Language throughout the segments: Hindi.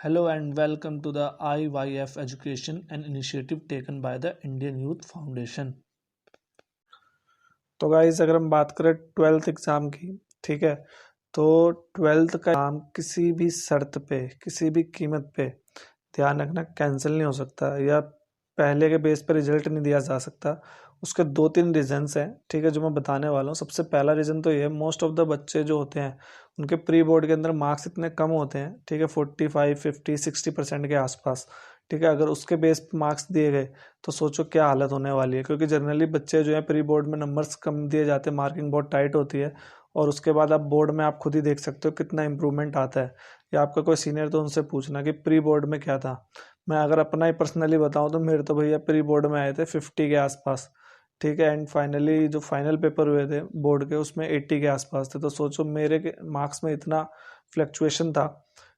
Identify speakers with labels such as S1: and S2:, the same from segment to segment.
S1: Hello and welcome to the IYF Education, an initiative taken by the Indian Youth Foundation.
S2: तो गाइस अगर हम बात करें 12th एग्ज़ाम की, ठीक है, तो 12th का एग्ज़ाम किसी भी शर्त पे, किसी भी कीमत पे ध्यान रखना कैंसिल नहीं हो सकता या पहले के बेस पे रिजल्ट नहीं दिया जा सकता। उसके 2-3 रीज़न्स हैं, ठीक है, जो मैं बताने वाला हूँ। सबसे पहला रीज़न तो ये है, मोस्ट ऑफ द बच्चे जो होते हैं उनके प्री बोर्ड के अंदर मार्क्स इतने कम होते हैं, ठीक है, 45, 50, 60% के आसपास, ठीक है। अगर उसके बेस पे मार्क्स दिए गए तो सोचो क्या हालत होने वाली है, क्योंकि जनरली बच्चे जो है प्री बोर्ड में नंबर्स कम दिए जाते हैं, मार्किंग बहुत टाइट होती है और उसके बाद आप बोर्ड में आप खुद ही देख सकते हो कितना इंप्रूवमेंट आता है, या आपका कोई सीनियर तो उनसे पूछना कि प्री बोर्ड में क्या था। मैं अगर अपना ही पर्सनली बताऊं तो मेरे तो भैया प्री बोर्ड में आए थे 50 के आसपास, ठीक है, एंड फाइनली जो फाइनल पेपर हुए थे बोर्ड के उसमें 80 के आसपास थे। तो सोचो मेरे मार्क्स में इतना फ्लक्चुएशन था,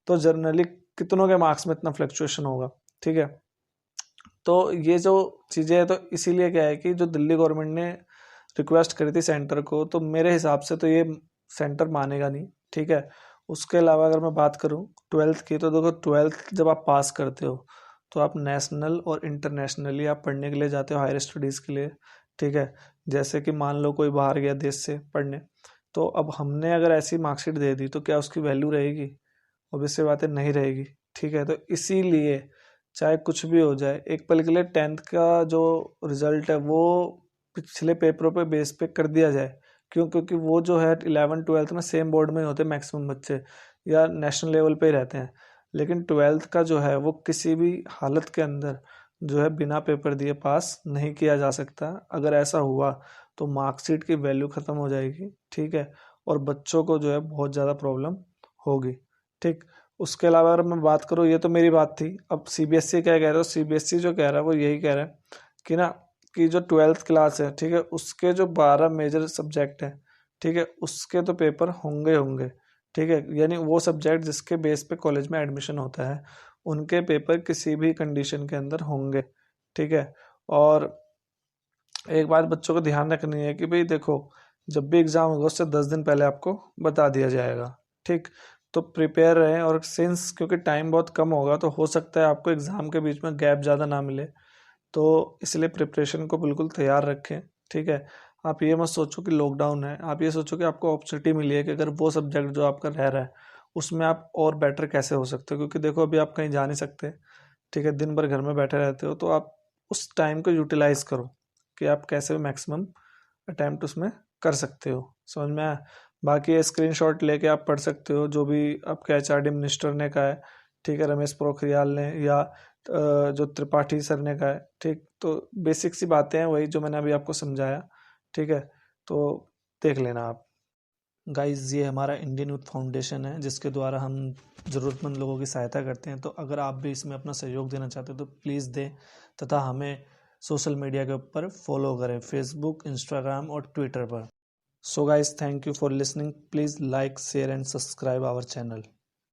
S2: तो जनरली कितनों के मार्क्स में इतना फ्लक्चुएशन होगा, ठीक है। तो ये जो चीज़ें हैं, तो इसीलिए क्या है कि जो दिल्ली गवर्नमेंट ने रिक्वेस्ट करी थी सेंटर को, तो मेरे हिसाब से तो ये सेंटर मानेगा नहीं, ठीक है। उसके अलावा अगर मैं बात करूँ 12th की, तो देखो 12th जब आप पास करते हो तो आप नेशनल और इंटरनेशनली आप पढ़ने के लिए जाते हो, हायर स्टडीज़ के लिए, ठीक है। जैसे कि मान लो कोई बाहर गया देश से पढ़ने, तो अब हमने अगर ऐसी मार्कशीट दे दी तो क्या उसकी वैल्यू रहेगी? ऑब्वियस सी बात है, नहीं रहेगी, ठीक है। तो इसीलिए चाहे कुछ भी हो जाए, एक पल के लिए 10th का जो रिजल्ट है वो पिछले पेपरों पे बेस पे कर दिया जाए। क्यों? क्योंकि वो जो है 11 12th में सेम बोर्ड में ही होते हैं मैक्सिमम बच्चे, या नेशनल लेवल पे ही रहते हैं। लेकिन 12th का जो है वो किसी भी हालत के अंदर जो है बिना पेपर दिए पास नहीं किया जा सकता। अगर ऐसा हुआ तो मार्कशीट की वैल्यू ख़त्म हो जाएगी, ठीक है, और बच्चों को जो है बहुत ज़्यादा प्रॉब्लम होगी, ठीक। उसके अलावा अगर मैं बात करूँ, ये तो मेरी बात थी। अब सीबीएसई क्या कह रहा है? सीबीएसई जो कह रहा है वो यही कह रहा है कि ना, कि जो 12th क्लास है, ठीक है, उसके जो 12 मेजर सब्जेक्ट हैं, ठीक है, उसके तो पेपर होंगे होंगे, ठीक है। यानी वो सब्जेक्ट जिसके बेस पे कॉलेज में एडमिशन होता है, उनके पेपर किसी भी कंडीशन के अंदर होंगे, ठीक है। और एक बात बच्चों को ध्यान रखनी है कि भाई देखो, जब भी एग्ज़ाम होगा उससे 10 दिन पहले आपको बता दिया जाएगा, ठीक। तो प्रिपेयर रहें, और सिंस क्योंकि टाइम बहुत कम होगा तो हो सकता है आपको एग्ज़ाम के बीच में गैप ज़्यादा ना मिले, तो इसलिए प्रिपरेशन को बिल्कुल तैयार रखें, ठीक है। आप ये मत सोचो कि लॉकडाउन है, आप ये सोचो कि आपको अपॉर्चुनिटी मिली है कि अगर वो सब्जेक्ट जो आपका रह रहा है उसमें आप और बेटर कैसे हो सकते हो, क्योंकि देखो अभी आप कहीं जा नहीं सकते, ठीक है, दिन भर घर में बैठे रहते हो, तो आप उस टाइम को यूटिलाइज करो कि आप कैसे मैक्सिमम अटैम्प्ट उसमें कर सकते हो। समझ में आया? बाकी ये स्क्रीनशॉट लेके आप पढ़ सकते हो जो भी आपके एचआरडी मिनिस्टर ने कहा है, ठीक है, रमेश पोखरियाल ने, या जो त्रिपाठी सर ने कहा है, ठीक। तो बेसिक सी बातें हैं वही जो मैंने अभी आपको समझाया, ठीक है। तो देख लेना आप।
S1: गाइस, ये हमारा इंडियन यूथ फाउंडेशन है जिसके द्वारा हम ज़रूरतमंद लोगों की सहायता करते हैं। तो अगर आप भी इसमें अपना सहयोग देना चाहते हो तो प्लीज़ दें, तथा हमें सोशल मीडिया के ऊपर फॉलो करें, फेसबुक, इंस्टाग्राम और ट्विटर पर।
S2: So guys, thank you for listening. Please like, share and subscribe our channel.